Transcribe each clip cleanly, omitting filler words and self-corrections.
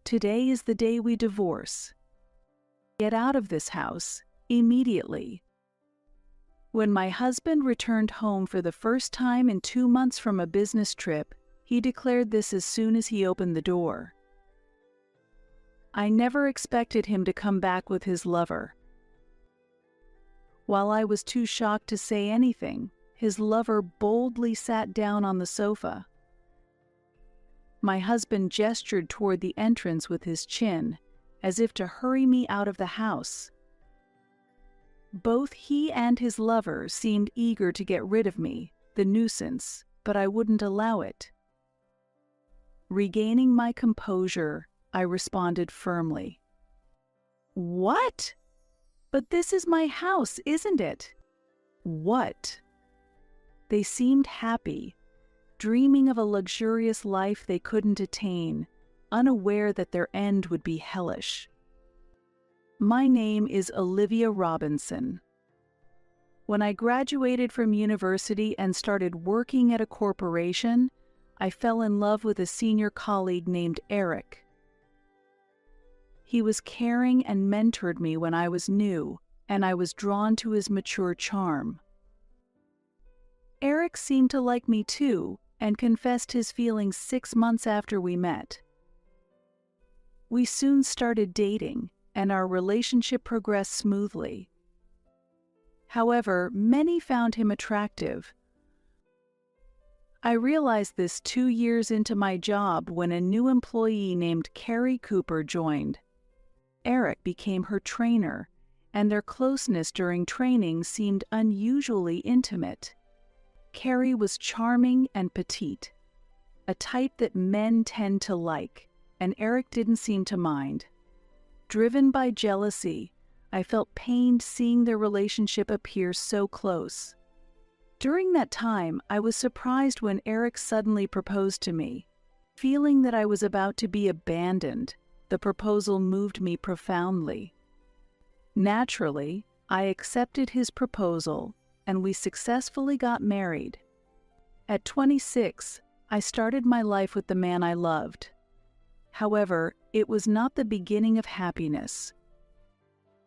Today is the day we divorce. Get out of this house, immediately." When my husband returned home for the first time in 2 months from a business trip, he declared this as soon as he opened the door. I never expected him to come back with his lover. While I was too shocked to say anything, his lover boldly sat down on the sofa. My husband gestured toward the entrance with his chin, as if to hurry me out of the house. Both he and his lover seemed eager to get rid of me, the nuisance, but I wouldn't allow it. Regaining my composure, I responded firmly. "What? But this is my house, isn't it?" "What?" They seemed happy, dreaming of a luxurious life they couldn't attain, unaware that their end would be hellish. "My name is Olivia Robinson. When I graduated from university and started working at a corporation, I fell in love with a senior colleague named Eric. He was caring and mentored me when I was new, and I was drawn to his mature charm. Eric seemed to like me too, and confessed his feelings 6 months after we met. We soon started dating, and our relationship progressed smoothly. However, many found him attractive. I realized this 2 years into my job when a new employee named Carrie Cooper joined. Eric became her trainer, and their closeness during training seemed unusually intimate. Carrie was charming and petite, a type that men tend to like, and Eric didn't seem to mind. Driven by jealousy, I felt pained seeing their relationship appear so close. During that time, I was surprised when Eric suddenly proposed to me. Feeling that I was about to be abandoned, the proposal moved me profoundly. Naturally, I accepted his proposal, and we successfully got married. At 26, I started my life with the man I loved. However, it was not the beginning of happiness.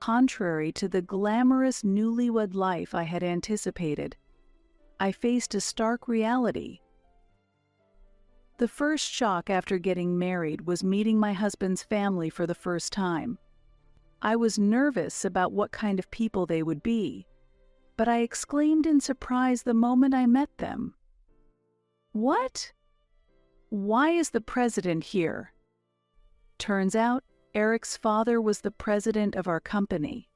Contrary to the glamorous newlywed life I had anticipated, I faced a stark reality. The first shock after getting married was meeting my husband's family for the first time. I was nervous about what kind of people they would be, but I exclaimed in surprise the moment I met them. "What? Why is the president here?" Turns out, Eric's father was the president of our company.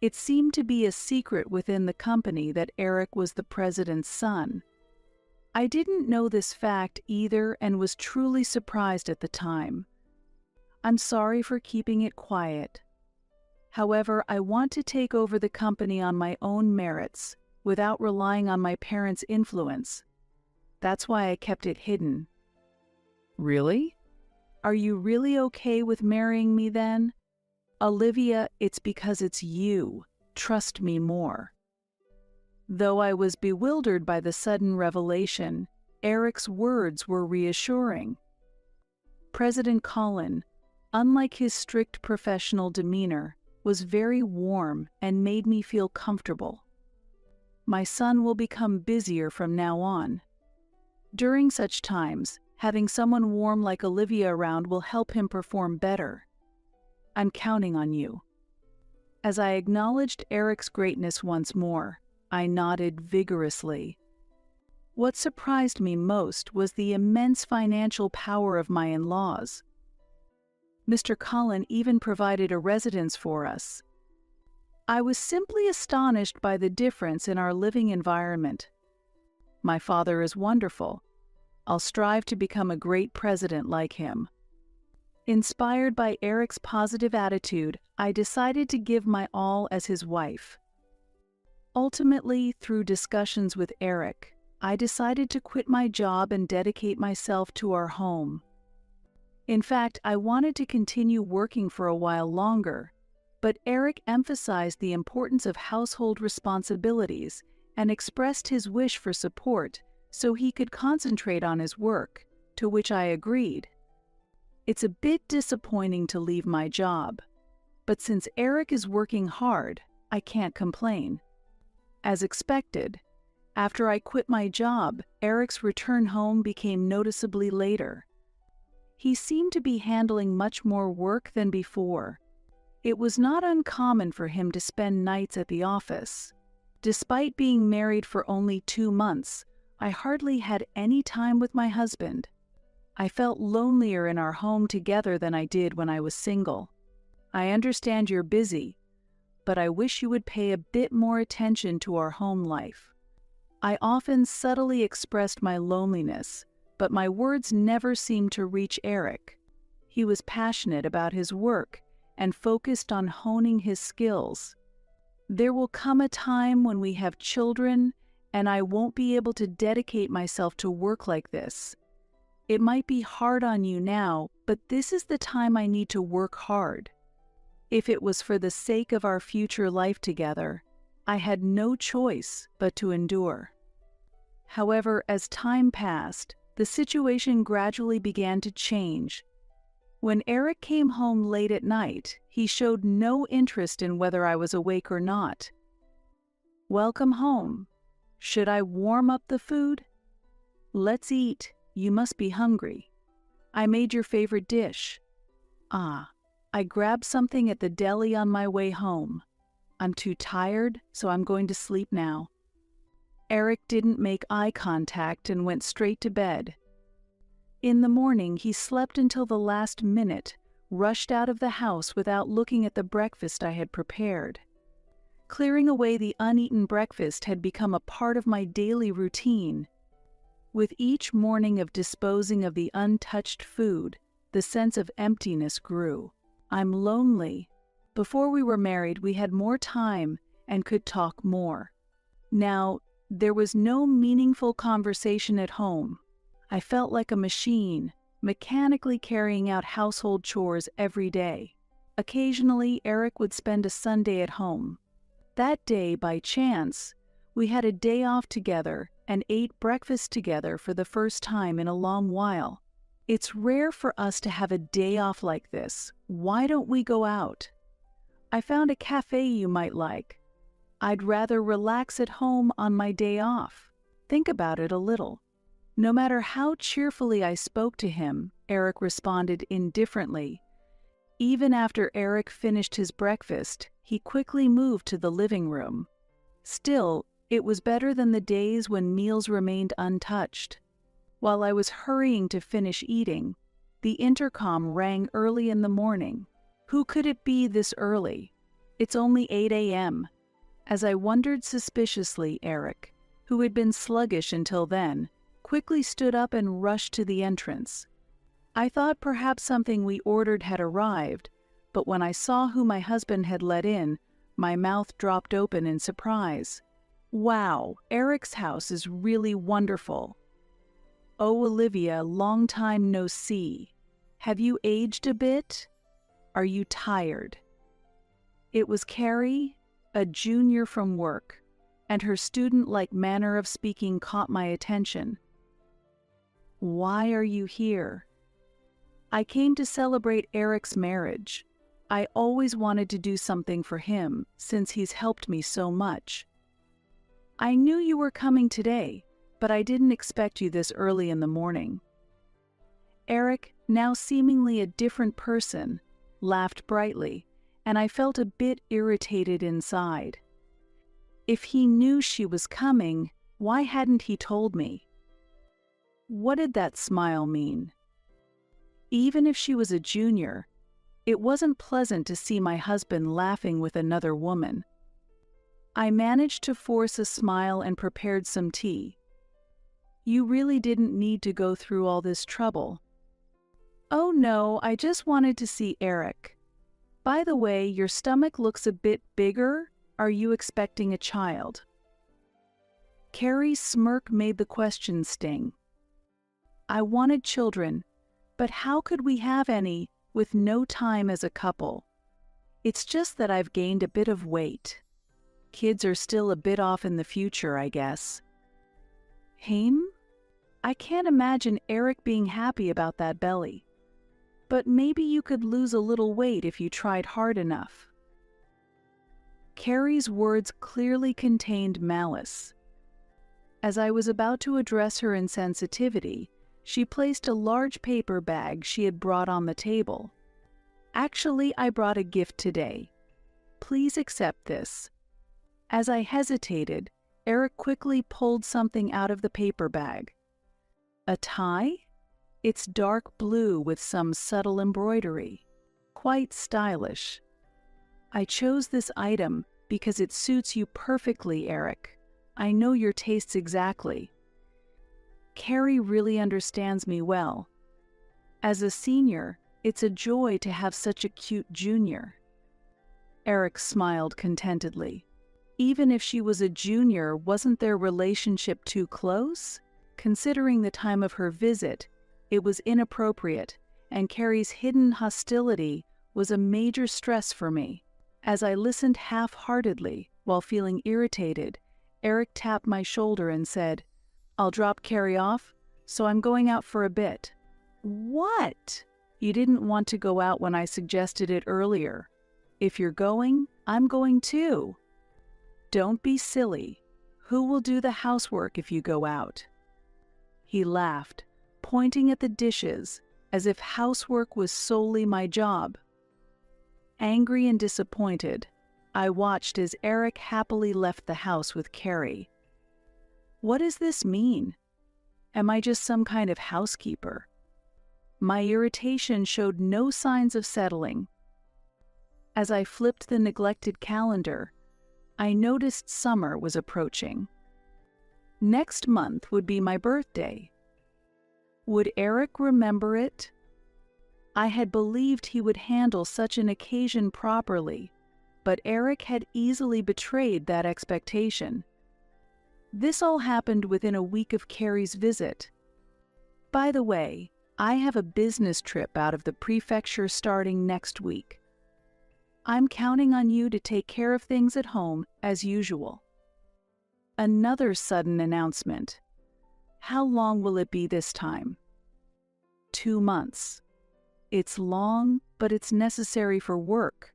It seemed to be a secret within the company that Eric was the president's son. I didn't know this fact either and was truly surprised at the time. I'm sorry for keeping it quiet. However, I want to take over the company on my own merits, without relying on my parents' influence. That's why I kept it hidden. "Really? Are you really okay with marrying me then?" "Olivia, it's because it's you. Trust me more." Though I was bewildered by the sudden revelation, Eric's words were reassuring. President Colin, unlike his strict professional demeanor, was very warm and made me feel comfortable. My son will become busier from now on. During such times, having someone warm like Olivia around will help him perform better. I'm counting on you. As I acknowledged Eric's greatness once more, I nodded vigorously. What surprised me most was the immense financial power of my in-laws. Mr. Cullen even provided a residence for us. I was simply astonished by the difference in our living environment. My father is wonderful. I'll strive to become a great president like him. Inspired by Eric's positive attitude, I decided to give my all as his wife. Ultimately, through discussions with Eric, I decided to quit my job and dedicate myself to our home. In fact, I wanted to continue working for a while longer, but Eric emphasized the importance of household responsibilities and expressed his wish for support so he could concentrate on his work, to which I agreed. It's a bit disappointing to leave my job, but since Eric is working hard, I can't complain. As expected, after I quit my job, Eric's return home became noticeably later. He seemed to be handling much more work than before. It was not uncommon for him to spend nights at the office. Despite being married for only 2 months, I hardly had any time with my husband. I felt lonelier in our home together than I did when I was single. I understand you're busy, but I wish you would pay a bit more attention to our home life. I often subtly expressed my loneliness, but my words never seemed to reach Eric. He was passionate about his work and focused on honing his skills. There will come a time when we have children, and I won't be able to dedicate myself to work like this. It might be hard on you now, but this is the time I need to work hard. If it was for the sake of our future life together, I had no choice but to endure. However, as time passed, the situation gradually began to change. When Eric came home late at night, he showed no interest in whether I was awake or not. "Welcome home. Should I warm up the food?" "Let's eat. You must be hungry. I made your favorite dish." "Ah, I grabbed something at the deli on my way home. I'm too tired, so I'm going to sleep now." Eric didn't make eye contact and went straight to bed. In the morning, he slept until the last minute, rushed out of the house without looking at the breakfast I had prepared. Clearing away the uneaten breakfast had become a part of my daily routine. With each morning of disposing of the untouched food, the sense of emptiness grew. I'm lonely. Before we were married, we had more time and could talk more. Now, there was no meaningful conversation at home. I felt like a machine, mechanically carrying out household chores every day. Occasionally, Eric would spend a Sunday at home. That day, by chance, we had a day off together and ate breakfast together for the first time in a long while. It's rare for us to have a day off like this. Why don't we go out? I found a cafe you might like. I'd rather relax at home on my day off. Think about it a little. No matter how cheerfully I spoke to him, Eric responded indifferently. Even after Eric finished his breakfast, he quickly moved to the living room. Still, it was better than the days when meals remained untouched. While I was hurrying to finish eating, the intercom rang early in the morning. Who could it be this early? It's only 8 a.m. As I wondered suspiciously, Eric, who had been sluggish until then, quickly stood up and rushed to the entrance. I thought perhaps something we ordered had arrived, but when I saw who my husband had let in, my mouth dropped open in surprise. Wow, Eric's house is really wonderful. Oh, Olivia, long time no see. Have you aged a bit? Are you tired? It was Carrie, a junior from work, and her student-like manner of speaking caught my attention. Why are you here? I came to celebrate Eric's marriage. I always wanted to do something for him, since he's helped me so much. I knew you were coming today, but I didn't expect you this early in the morning. Eric, now seemingly a different person, laughed brightly, and I felt a bit irritated inside. If he knew she was coming, why hadn't he told me? What did that smile mean? Even if she was a junior, it wasn't pleasant to see my husband laughing with another woman. I managed to force a smile and prepared some tea. You really didn't need to go through all this trouble. Oh no, I just wanted to see Eric. By the way, your stomach looks a bit bigger. Are you expecting a child? Carrie's smirk made the question sting. I wanted children, but how could we have any with no time as a couple? It's just that I've gained a bit of weight. Kids are still a bit off in the future, I guess. Haim? I can't imagine Eric being happy about that belly. but maybe you could lose a little weight if you tried hard enough. Carrie's words clearly contained malice. As I was about to address her insensitivity, she placed a large paper bag she had brought on the table. "Actually, I brought a gift today. Please accept this." As I hesitated, Eric quickly pulled something out of the paper bag. A tie? It's dark blue with some subtle embroidery. Quite stylish. "I chose this item because it suits you perfectly, Eric. I know your tastes exactly." Carrie really understands me well. As a senior, it's a joy to have such a cute junior. Eric smiled contentedly. Even if she was a junior, wasn't their relationship too close? Considering the time of her visit, it was inappropriate, and Carrie's hidden hostility was a major stress for me. As I listened half-heartedly while feeling irritated, Eric tapped my shoulder and said, "I'll drop Carrie off, so I'm going out for a bit." "What?" "You didn't want to go out when I suggested it earlier. If you're going, I'm going too." "Don't be silly. Who will do the housework if you go out?" He laughed, pointing at the dishes, as if housework was solely my job. Angry and disappointed, I watched as Eric happily left the house with Carrie. What does this mean? Am I just some kind of housekeeper? My irritation showed no signs of settling. As I flipped the neglected calendar, I noticed summer was approaching. Next month would be my birthday. Would Eric remember it? I had believed he would handle such an occasion properly, but Eric had easily betrayed that expectation. This all happened within a week of Carrie's visit. By the way, I have a business trip out of the prefecture starting next week. I'm counting on you to take care of things at home as usual. Another sudden announcement. How long will it be this time? 2 months. It's long, but it's necessary for work.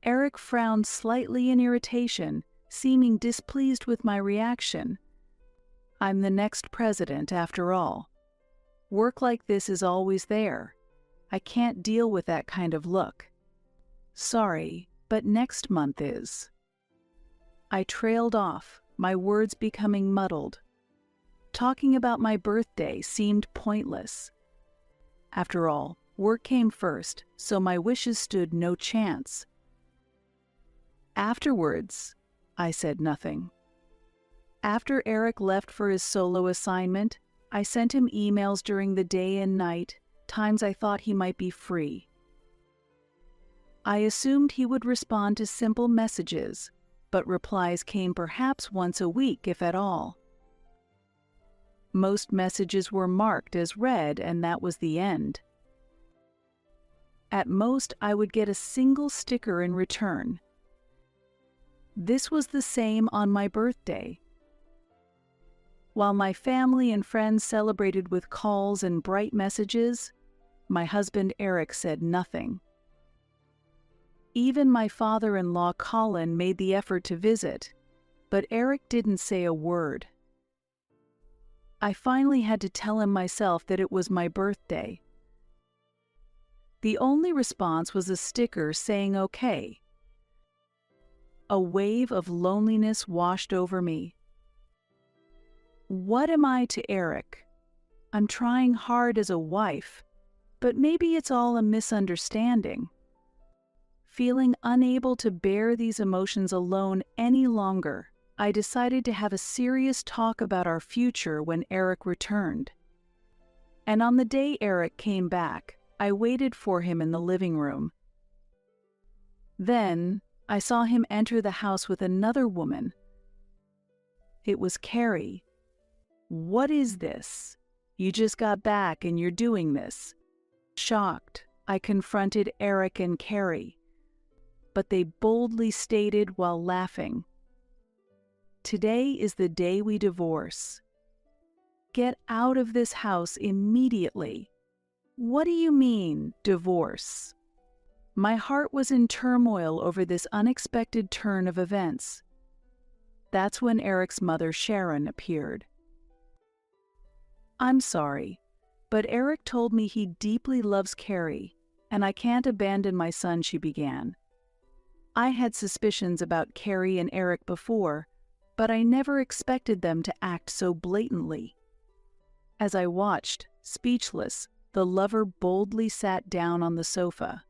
Eric frowned slightly in irritation, seeming displeased with my reaction. I'm the next president, after all. Work like this is always there. I can't deal with that kind of look. Sorry, but next month is. I trailed off, my words becoming muddled. Talking about my birthday seemed pointless. After all, work came first, so my wishes stood no chance. Afterwards, I said nothing. After Eric left for his solo assignment, I sent him emails during the day and night, times I thought he might be free. I assumed he would respond to simple messages, but replies came perhaps once a week, if at all. Most messages were marked as read, and that was the end. At most, I would get a single sticker in return. This was the same on my birthday. While my family and friends celebrated with calls and bright messages, my husband Eric said nothing. Even my father-in-law Colin made the effort to visit, but Eric didn't say a word. I finally had to tell him myself that it was my birthday. The only response was a sticker saying okay. A wave of loneliness washed over me. What am I to Eric? I'm trying hard as a wife, but maybe it's all a misunderstanding. Feeling unable to bear these emotions alone any longer, I decided to have a serious talk about our future when Eric returned. And on the day Eric came back, I waited for him in the living room. Then, I saw him enter the house with another woman. It was Carrie. What is this? You just got back and you're doing this. Shocked, I confronted Eric and Carrie, but they boldly stated while laughing, "Today is the day we divorce. Get out of this house immediately." What do you mean, divorce? My heart was in turmoil over this unexpected turn of events. That's when Eric's mother, Sharon, appeared. I'm sorry, but Eric told me he deeply loves Carrie, and I can't abandon my son, she began. I had suspicions about Carrie and Eric before, but I never expected them to act so blatantly. As I watched, speechless, the lover boldly sat down on the sofa.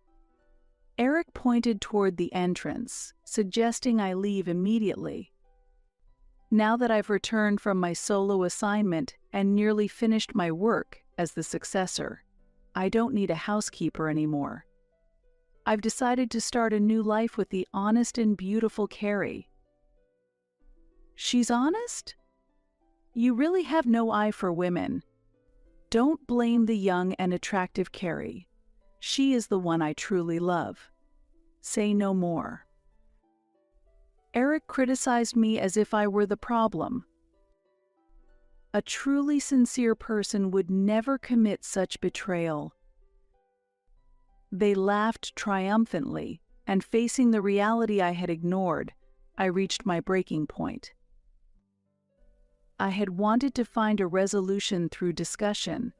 Eric pointed toward the entrance, suggesting I leave immediately. Now that I've returned from my solo assignment and nearly finished my work as the successor, I don't need a housekeeper anymore. I've decided to start a new life with the honest and beautiful Carrie. She's honest? You really have no eye for women. Don't blame the young and attractive Carrie. She is the one I truly love. Say no more. Eric criticized me as if I were the problem. A truly sincere person would never commit such betrayal. They laughed triumphantly, and facing the reality I had ignored, I reached my breaking point. I had wanted to find a resolution through discussion.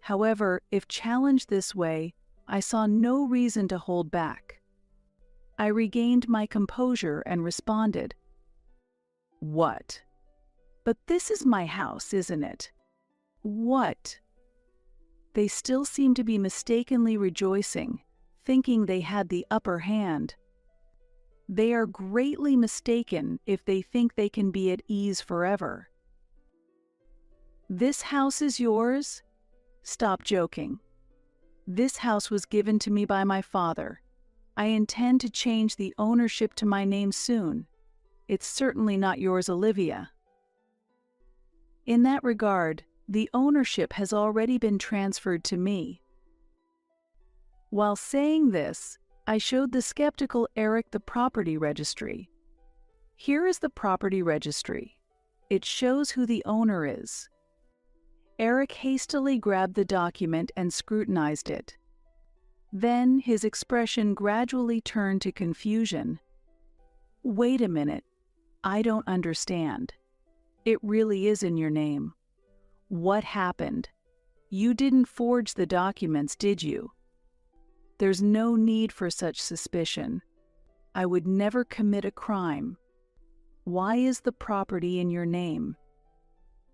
However, if challenged this way, I saw no reason to hold back. I regained my composure and responded, "What? But this is my house, isn't it? What?" They still seemed to be mistakenly rejoicing, thinking they had the upper hand. They are greatly mistaken if they think they can be at ease forever. This house is yours? Stop joking. This house was given to me by my father. I intend to change the ownership to my name soon. It's certainly not yours, Olivia. In that regard, the ownership has already been transferred to me. While saying this, I showed the skeptical Eric the property registry. Here is the property registry. It shows who the owner is. Eric hastily grabbed the document and scrutinized it. Then his expression gradually turned to confusion. Wait a minute. I don't understand. It really is in your name. What happened? You didn't forge the documents, did you? There's no need for such suspicion. I would never commit a crime. Why is the property in your name?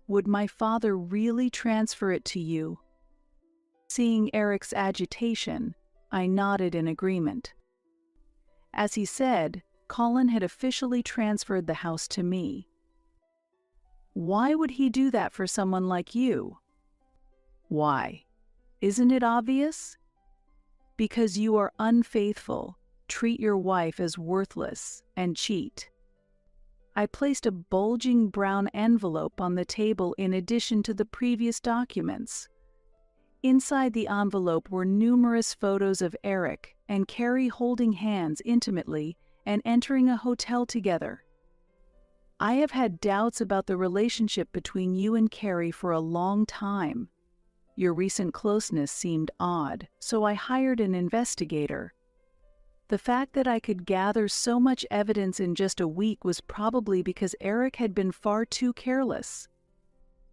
Would my father really transfer it to you? Seeing Eric's agitation, I nodded in agreement. As he said, Colin had officially transferred the house to me. Why would he do that for someone like you? Why? Isn't it obvious? Because you are unfaithful, treat your wife as worthless, and cheat. I placed a bulging brown envelope on the table in addition to the previous documents. Inside the envelope were numerous photos of Eric and Carrie holding hands intimately and entering a hotel together. I have had doubts about the relationship between you and Carrie for a long time. Your recent closeness seemed odd, so I hired an investigator. The fact that I could gather so much evidence in just a week was probably because Eric had been far too careless.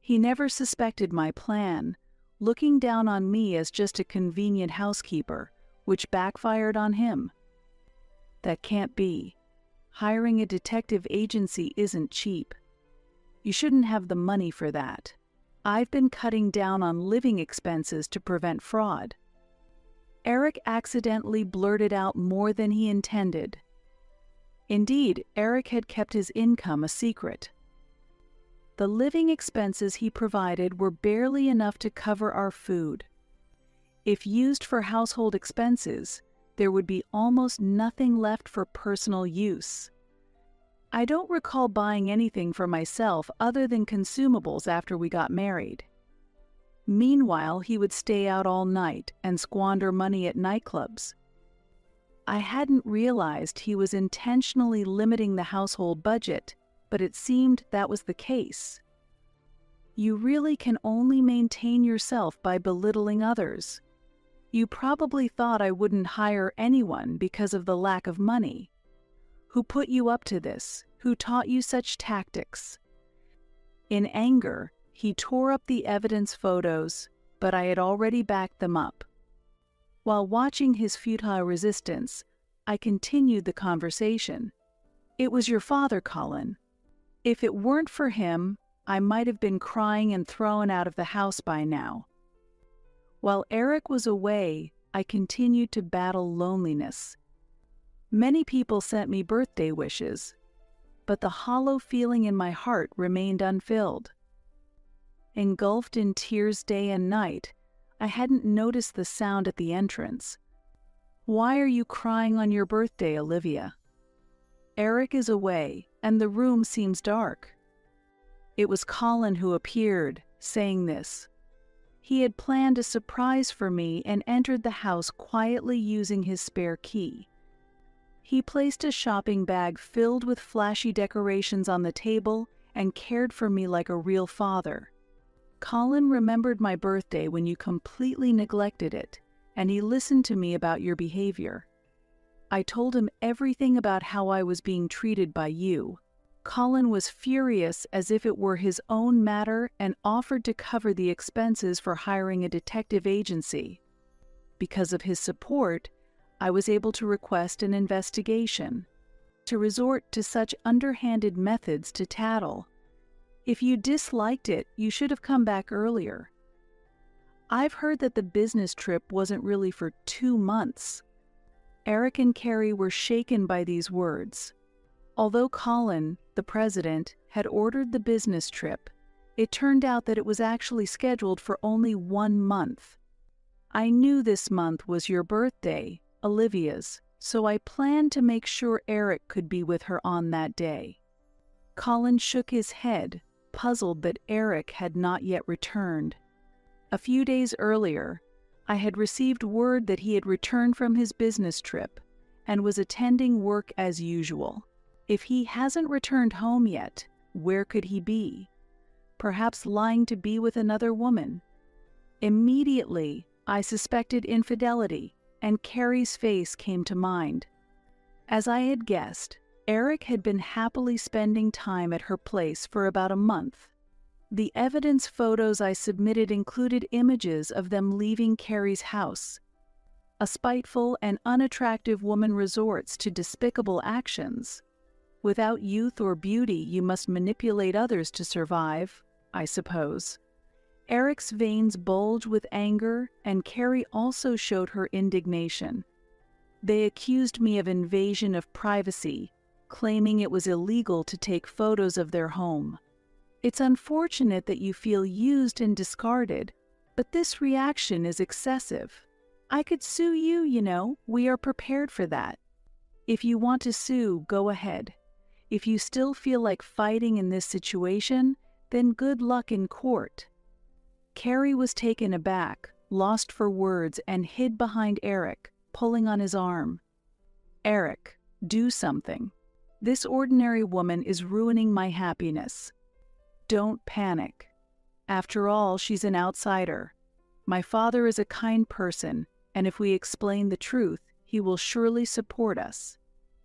He never suspected my plan, looking down on me as just a convenient housekeeper, which backfired on him. That can't be. Hiring a detective agency isn't cheap. You shouldn't have the money for that. I've been cutting down on living expenses to prevent fraud. Eric accidentally blurted out more than he intended. Indeed, Eric had kept his income a secret. The living expenses he provided were barely enough to cover our food. If used for household expenses, there would be almost nothing left for personal use. I don't recall buying anything for myself other than consumables after we got married. Meanwhile, he would stay out all night and squander money at nightclubs. I hadn't realized he was intentionally limiting the household budget, but it seemed that was the case. You really can only maintain yourself by belittling others. You probably thought I wouldn't hire anyone because of the lack of money. Who put you up to this? Who taught you such tactics?" In anger, he tore up the evidence photos, but I had already backed them up. While watching his futile resistance, I continued the conversation. "It was your father, Colin. If it weren't for him, I might have been crying and thrown out of the house by now." While Eric was away, I continued to battle loneliness. Many people sent me birthday wishes, but the hollow feeling in my heart remained unfilled. Engulfed in tears day and night, I hadn't noticed the sound at the entrance. "Why are you crying on your birthday, Olivia?" "Eric is away, and the room seems dark." It was Colin who appeared, saying this. He had planned a surprise for me and entered the house quietly using his spare key. He placed a shopping bag filled with flashy decorations on the table and cared for me like a real father. "Colin remembered my birthday when you completely neglected it, and he listened to me about your behavior. I told him everything about how I was being treated by you." Colin was furious as if it were his own matter and offered to cover the expenses for hiring a detective agency. Because of his support, I was able to request an investigation. To resort to such underhanded methods to tattle. If you disliked it, you should have come back earlier. I've heard that the business trip wasn't really for 2 months. Eric and Carrie were shaken by these words. Although Colin, the president, had ordered the business trip, it turned out that it was actually scheduled for only 1 month. "I knew this month was your birthday, Olivia's, so I planned to make sure Eric could be with her on that day." Colin shook his head, puzzled that Eric had not yet returned. A few days earlier, I had received word that he had returned from his business trip and was attending work as usual. If he hasn't returned home yet, where could he be? Perhaps lying to be with another woman. Immediately, I suspected infidelity, and Carrie's face came to mind. As I had guessed, Eric had been happily spending time at her place for about a month. The evidence photos I submitted included images of them leaving Carrie's house. A spiteful and unattractive woman resorts to despicable actions. Without youth or beauty, you must manipulate others to survive, I suppose. Eric's veins bulged with anger, and Carrie also showed her indignation. They accused me of invasion of privacy, claiming it was illegal to take photos of their home. It's unfortunate that you feel used and discarded, but this reaction is excessive. I could sue you, you know. We are prepared for that. If you want to sue, go ahead. If you still feel like fighting in this situation, then good luck in court." Carrie was taken aback, lost for words, and hid behind Eric, pulling on his arm. "Eric, do something. This ordinary woman is ruining my happiness. Don't panic. After all, she's an outsider. My father is a kind person, and if we explain the truth, he will surely support us.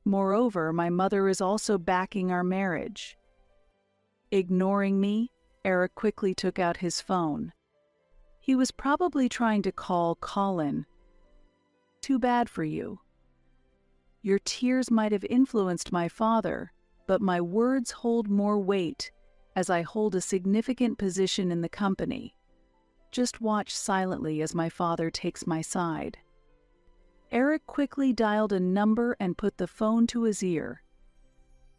Moreover, my mother is also backing our marriage." Ignoring me, Eric quickly took out his phone. He was probably trying to call Colin. "Too bad for you. Your tears might have influenced my father, but my words hold more weight as I hold a significant position in the company. Just watch silently as my father takes my side." Eric quickly dialed a number and put the phone to his ear.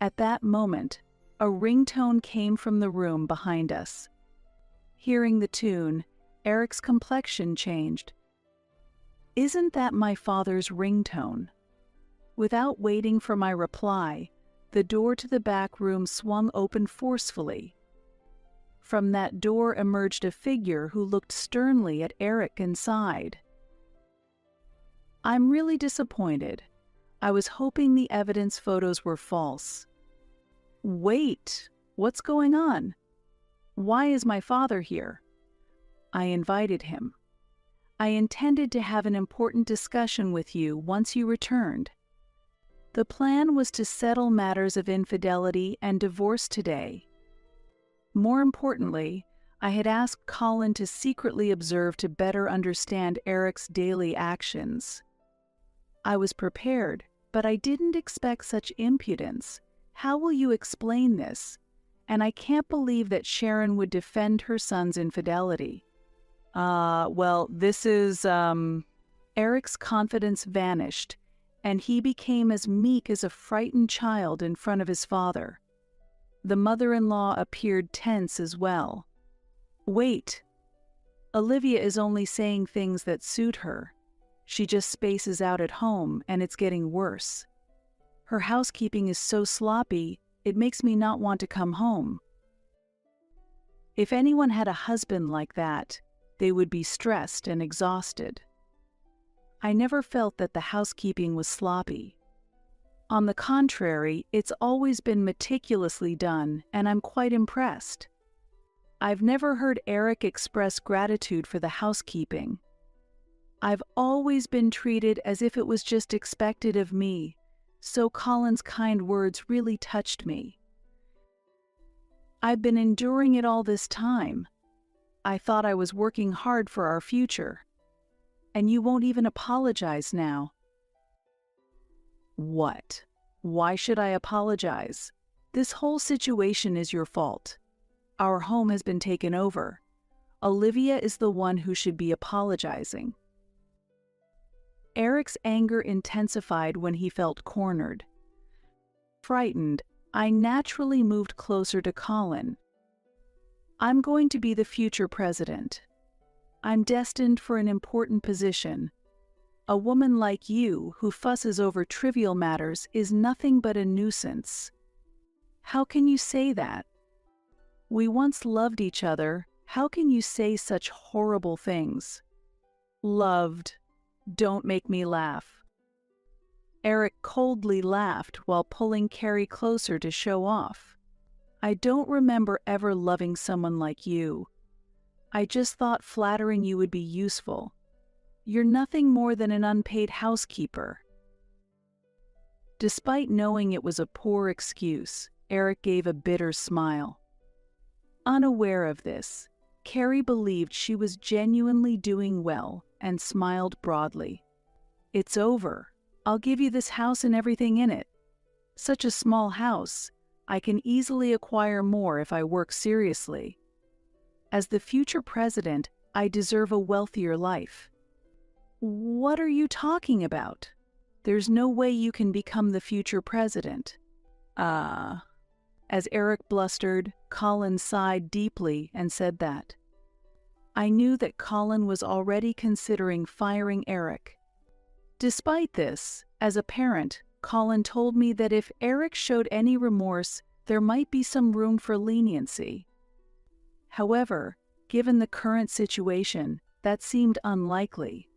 At that moment, a ringtone came from the room behind us. Hearing the tune, Eric's complexion changed. "Isn't that my father's ringtone?" Without waiting for my reply, the door to the back room swung open forcefully. From that door emerged a figure who looked sternly at Eric and sighed. "I'm really disappointed. I was hoping the evidence photos were false." "Wait, what's going on?" Why is my father here? I invited him. I intended to have an important discussion with you once you returned. The plan was to settle matters of infidelity and divorce today. More importantly, I had asked Colin to secretly observe to better understand Eric's daily actions. I was prepared, but I didn't expect such impudence. How will you explain this? And I can't believe that Sharon would defend her son's infidelity. Eric's confidence vanished, and he became as meek as a frightened child in front of his father. The mother-in-law appeared tense as well. Wait. Olivia is only saying things that suit her. She just spaces out at home, and it's getting worse. Her housekeeping is so sloppy, it makes me not want to come home. If anyone had a husband like that, they would be stressed and exhausted. I never felt that the housekeeping was sloppy. On the contrary, it's always been meticulously done, and I'm quite impressed. I've never heard Eric express gratitude for the housekeeping. I've always been treated as if it was just expected of me, so Colin's kind words really touched me. I've been enduring it all this time. I thought I was working hard for our future. And you won't even apologize now. What? Why should I apologize? This whole situation is your fault. Our home has been taken over. Olivia is the one who should be apologizing. Eric's anger intensified when he felt cornered. Frightened, I naturally moved closer to Colin. I'm going to be the future president. I'm destined for an important position. A woman like you who fusses over trivial matters is nothing but a nuisance. How can you say that? We once loved each other. How can you say such horrible things? Loved. Don't make me laugh. Eric coldly laughed while pulling Carrie closer to show off. I don't remember ever loving someone like you. I just thought flattering you would be useful. You're nothing more than an unpaid housekeeper. Despite knowing it was a poor excuse, Eric gave a bitter smile. Unaware of this, Carrie believed she was genuinely doing well and smiled broadly. It's over. I'll give you this house and everything in it. Such a small house. I can easily acquire more if I work seriously. As the future president, I deserve a wealthier life. What are you talking about? There's no way you can become the future president. As Eric blustered, Colin sighed deeply and said that. I knew that Colin was already considering firing Eric. Despite this, as a parent, Colin told me that if Eric showed any remorse, there might be some room for leniency. However, given the current situation, that seemed unlikely.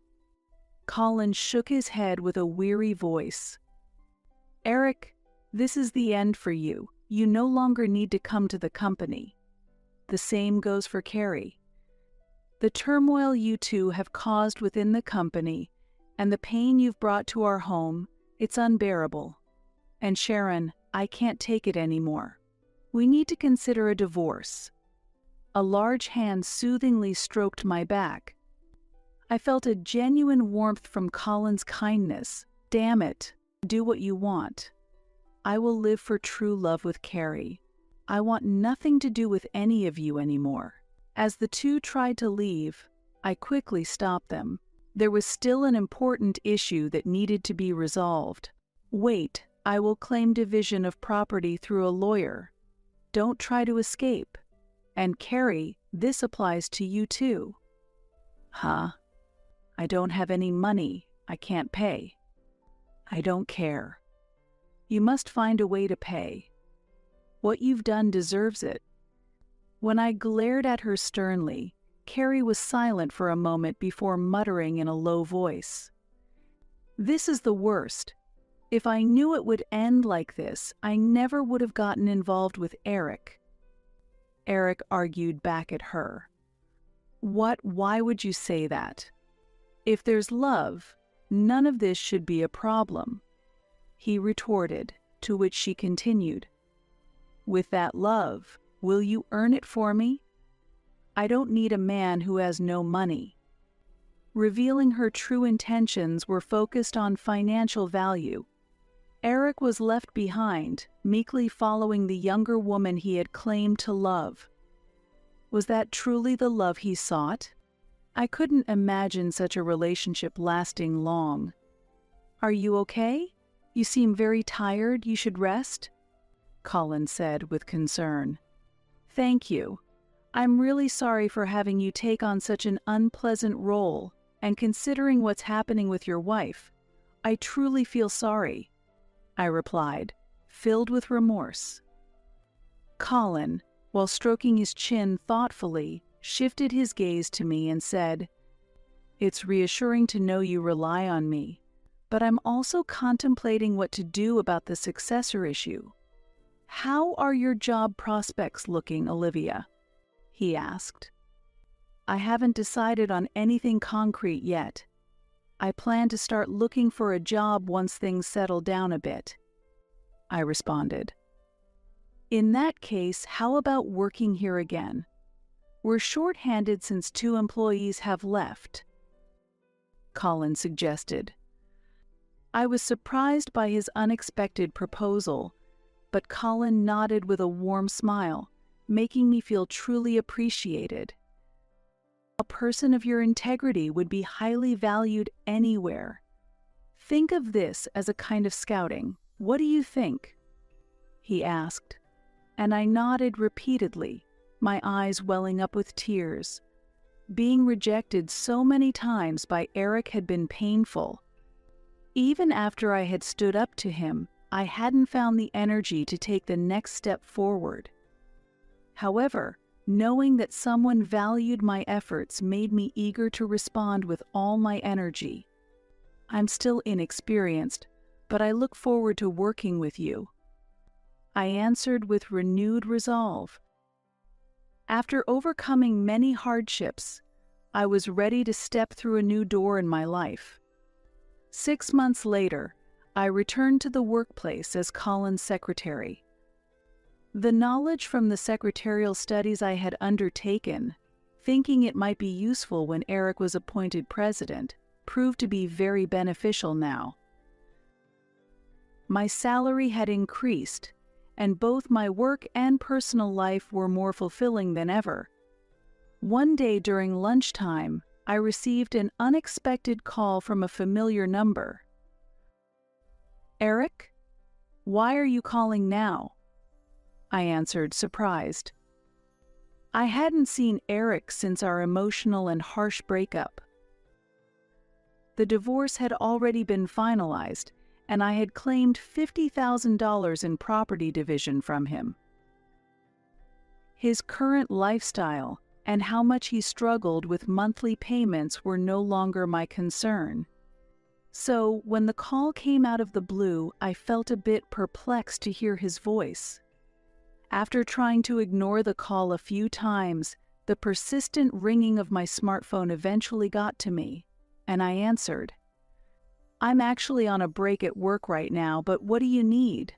Colin shook his head with a weary voice. Eric, this is the end for you. You no longer need to come to the company. The same goes for Carrie. The turmoil you two have caused within the company and the pain you've brought to our home, it's unbearable. And Sharon, I can't take it anymore. We need to consider a divorce. A large hand soothingly stroked my back. I felt a genuine warmth from Colin's kindness. Damn it, do what you want. I will live for true love with Carrie. I want nothing to do with any of you anymore. As the two tried to leave, I quickly stopped them. There was still an important issue that needed to be resolved. Wait, I will claim division of property through a lawyer. Don't try to escape. And Carrie, this applies to you too. Huh? I don't have any money. I can't pay. I don't care. You must find a way to pay. What you've done deserves it. When I glared at her sternly, Carrie was silent for a moment before muttering in a low voice. This is the worst. If I knew it would end like this, I never would have gotten involved with Eric. Eric argued back at her. Why would you say that? If there's love, none of this should be a problem, he retorted, to which she continued. With that love, will you earn it for me? I don't need a man who has no money. Revealing her true intentions were focused on financial value. Eric was left behind, meekly following the younger woman he had claimed to love. Was that truly the love he sought? I couldn't imagine such a relationship lasting long. Are you okay? You seem very tired. You should rest, Colin said with concern. Thank you. I'm really sorry for having you take on such an unpleasant role, and considering what's happening with your wife, I truly feel sorry, I replied, filled with remorse. Colin, while stroking his chin thoughtfully, shifted his gaze to me and said, It's reassuring to know you rely on me, but I'm also contemplating what to do about the successor issue. How are your job prospects looking, Olivia? He asked. I haven't decided on anything concrete yet. I plan to start looking for a job once things settle down a bit, I responded. In that case, how about working here again? We're short-handed since 2 employees have left, Colin suggested. I was surprised by his unexpected proposal, but Colin nodded with a warm smile, making me feel truly appreciated. A person of your integrity would be highly valued anywhere. Think of this as a kind of scouting. What do you think? He asked, and I nodded repeatedly, my eyes welling up with tears. Being rejected so many times by Eric had been painful. Even after I had stood up to him, I hadn't found the energy to take the next step forward. However, knowing that someone valued my efforts made me eager to respond with all my energy. I'm still inexperienced, but I look forward to working with you, I answered with renewed resolve. After overcoming many hardships, I was ready to step through a new door in my life. 6 months later, I returned to the workplace as Colin's secretary. The knowledge from the secretarial studies I had undertaken, thinking it might be useful when Eric was appointed president, proved to be very beneficial now. My salary had increased, and both my work and personal life were more fulfilling than ever. One day during lunchtime, I received an unexpected call from a familiar number. Eric? Why are you calling now? I answered, surprised. I hadn't seen Eric since our emotional and harsh breakup. The divorce had already been finalized, and I had claimed $50,000 in property division from him. His current lifestyle and how much he struggled with monthly payments were no longer my concern. So, when the call came out of the blue, I felt a bit perplexed to hear his voice. After trying to ignore the call a few times, the persistent ringing of my smartphone eventually got to me, and I answered. I'm actually on a break at work right now, but what do you need?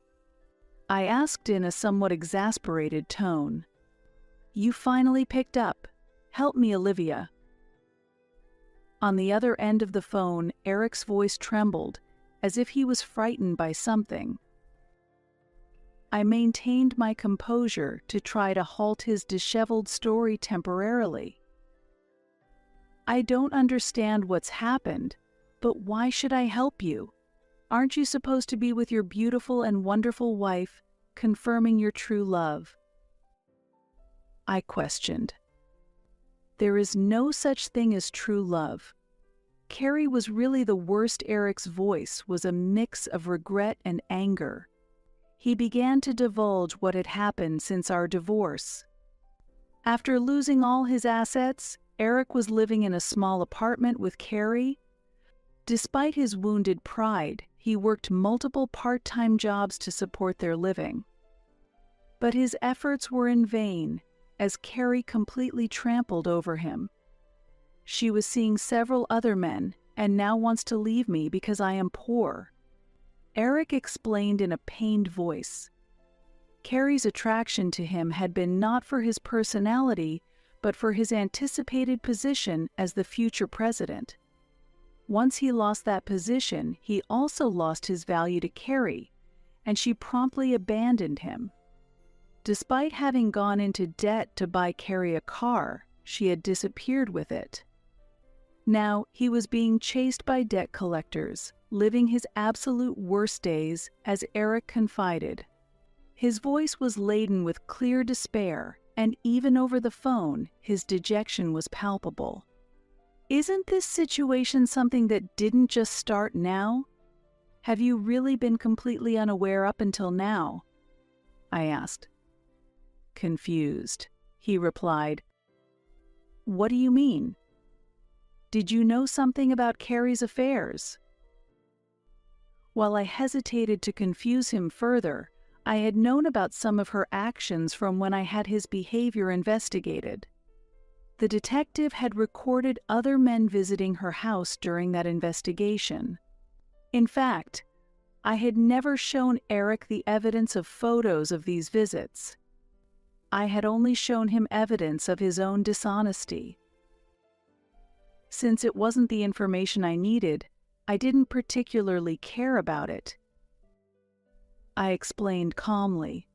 I asked in a somewhat exasperated tone. You finally picked up. Help me, Olivia. On the other end of the phone, Eric's voice trembled, as if he was frightened by something. I maintained my composure to try to halt his disheveled story temporarily. I don't understand what's happened, but why should I help you? Aren't you supposed to be with your beautiful and wonderful wife, confirming your true love? I questioned. There is no such thing as true love. Carrie was really the worst. Eric's voice was a mix of regret and anger. He began to divulge what had happened since our divorce. After losing all his assets, Eric was living in a small apartment with Carrie. Despite his wounded pride, he worked multiple part-time jobs to support their living. But his efforts were in vain, as Carrie completely trampled over him. She was seeing several other men and now wants to leave me because I am poor. Eric explained in a pained voice. Carrie's attraction to him had been not for his personality, but for his anticipated position as the future president. Once he lost that position, he also lost his value to Carrie, and she promptly abandoned him. Despite having gone into debt to buy Carrie a car, she had disappeared with it. Now he was being chased by debt collectors, living his absolute worst days, as Eric confided. His voice was laden with clear despair, and even over the phone, his dejection was palpable. Isn't this situation something that didn't just start now? Have you really been completely unaware up until now? I asked. Confused, he replied. What do you mean? Did you know something about Carrie's affairs? While I hesitated to confuse him further, I had known about some of her actions from when I had his behavior investigated. The detective had recorded other men visiting her house during that investigation. In fact, I had never shown Eric the evidence of photos of these visits. I had only shown him evidence of his own dishonesty. Since it wasn't the information I needed, I didn't particularly care about it. I explained calmly.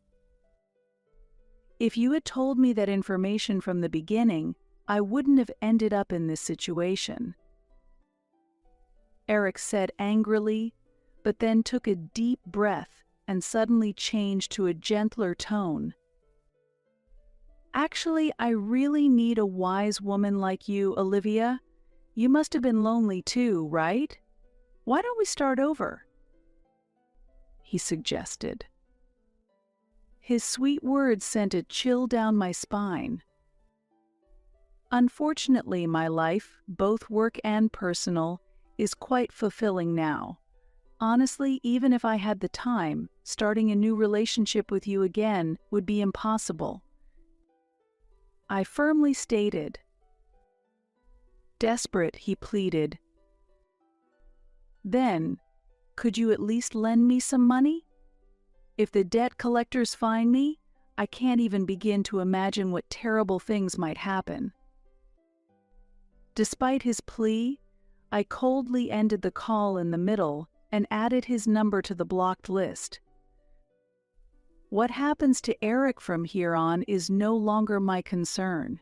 If you had told me that information from the beginning, I wouldn't have ended up in this situation. Eric said angrily, but then took a deep breath and suddenly changed to a gentler tone. Actually, I really need a wise woman like you, Olivia. You must have been lonely too, right? Why don't we start over? He suggested. His sweet words sent a chill down my spine. Unfortunately, my life, both work and personal, is quite fulfilling now. Honestly, even if I had the time, starting a new relationship with you again would be impossible. I firmly stated. Desperate, he pleaded. Then, could you at least lend me some money? If the debt collectors find me, I can't even begin to imagine what terrible things might happen. Despite his plea, I coldly ended the call in the middle and added his number to the blocked list. What happens to Eric from here on is no longer my concern.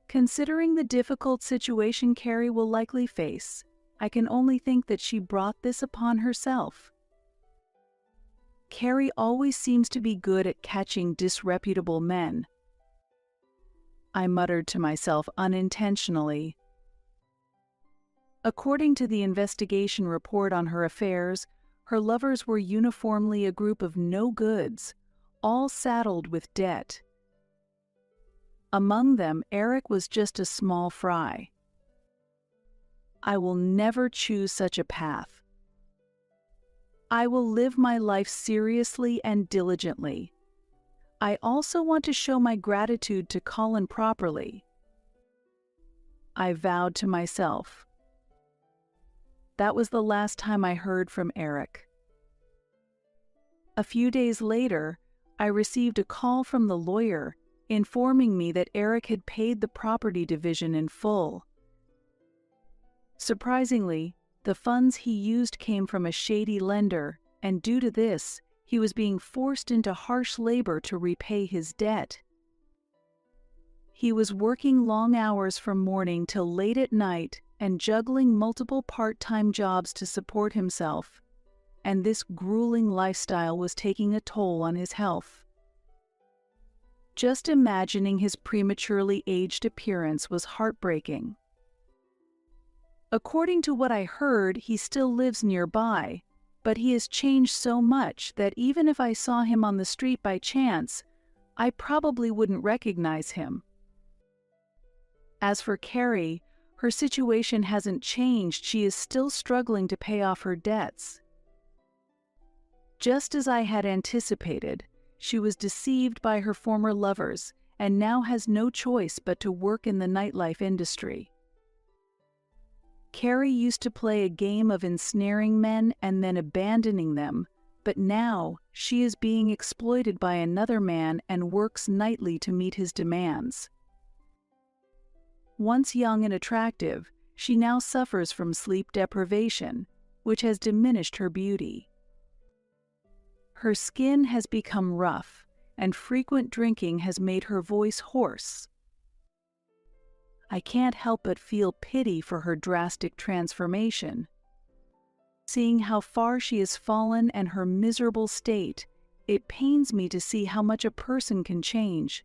Considering the difficult situation Carrie will likely face, I can only think that she brought this upon herself. Carrie always seems to be good at catching disreputable men. I muttered to myself unintentionally. According to the investigation report on her affairs, her lovers were uniformly a group of no-goods, all saddled with debt. Among them, Eric was just a small fry. I will never choose such a path. I will live my life seriously and diligently. I also want to show my gratitude to Colin properly. I vowed to myself. That was the last time I heard from Eric. A few days later, I received a call from the lawyer informing me that Eric had paid the property division in full. Surprisingly, the funds he used came from a shady lender, and due to this, he was being forced into harsh labor to repay his debt. He was working long hours from morning till late at night and juggling multiple part-time jobs to support himself, and this grueling lifestyle was taking a toll on his health. Just imagining his prematurely aged appearance was heartbreaking. According to what I heard, he still lives nearby, but he has changed so much that even if I saw him on the street by chance, I probably wouldn't recognize him. As for Carrie, her situation hasn't changed. She is still struggling to pay off her debts. Just as I had anticipated, She was deceived by her former lovers and now has no choice but to work in the nightlife industry. Carrie used to play a game of ensnaring men and then abandoning them, but now she is being exploited by another man and works nightly to meet his demands. Once young and attractive, she now suffers from sleep deprivation, which has diminished her beauty. Her skin has become rough, and frequent drinking has made her voice hoarse. I can't help but feel pity for her drastic transformation. Seeing how far she has fallen and her miserable state, it pains me to see how much a person can change.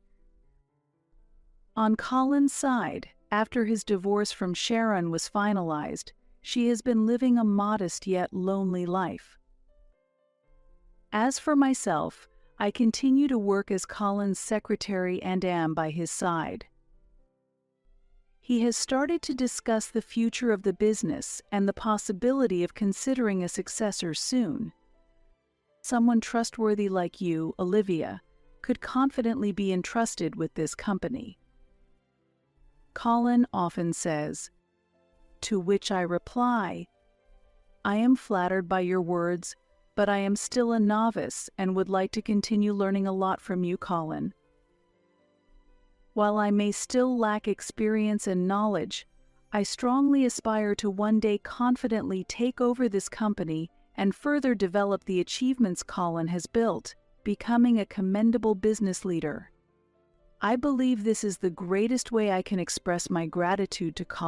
On Colin's side, after his divorce from Sharon was finalized, she has been living a modest yet lonely life. As for myself, I continue to work as Colin's secretary and am by his side. He has started to discuss the future of the business and the possibility of considering a successor soon. Someone trustworthy like you, Olivia, could confidently be entrusted with this company. Colin often says, to which I reply, I am flattered by your words, but I am still a novice and would like to continue learning a lot from you, Colin. While I may still lack experience and knowledge, I strongly aspire to one day confidently take over this company and further develop the achievements Colin has built, becoming a commendable business leader. I believe this is the greatest way I can express my gratitude to Colin.